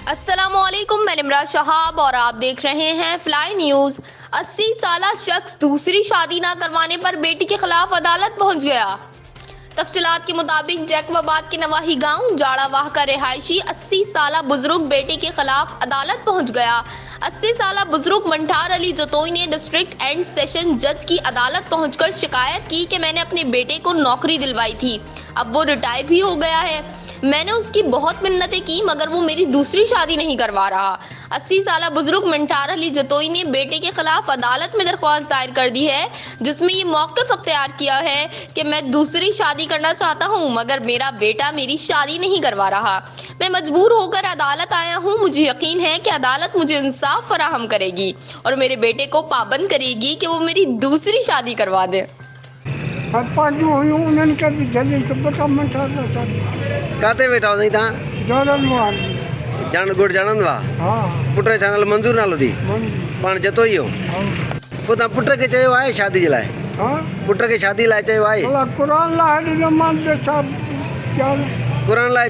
अस्सलामुअलैकुम, मैं निमराज शहाब और आप देख रहे हैं फ्लाई न्यूज। 80 साला शख्स दूसरी शादी ना करवाने पर बेटी के खिलाफ अदालत पहुंच गया। तफसीलात के मुताबिक जैकबाबाद के नवाही गांव जाड़ावाह का रिहायशी 80 साला बुजुर्ग बेटे के खिलाफ अदालत पहुंच गया। 80 साला बुजुर्ग मंठार अली जतोई ने डिस्ट्रिक्ट एंड सेशन जज की अदालत पहुंचकर शिकायत की कि मैंने अपने बेटे को नौकरी दिलवाई थी, अब वो रिटायर भी हो गया है। मैंने उसकी बहुत मिन्नतें की मगर वो मेरी दूसरी शादी नहीं करवा रहा। 80 साला बुजुर्ग मंठार अली जतोई ने बेटे के खिलाफ अदालत में दरख्वास्त दायर कर दी है, जिसमें ये मौक़िफ़ अख्तियार किया है कि मैं दूसरी शादी करना चाहता हूँ मगर मेरा बेटा मेरी शादी नहीं करवा रहा। मैं मजबूर होकर अदालत आया हूँ। मुझे यकीन है कि अदालत मुझे इंसाफ फराहम करेगी और मेरे बेटे को पाबंद करेगी कि वो मेरी दूसरी शादी करवा दे। काते बेटा नहीं था जान गुड़ जानन वा पुत्र चैनल मंजूर नालो दी पण जतो ही हो पोता पुत्र के चयो आए शादी जलाए पुत्र के शादी लाए चयो आए कुरान लाए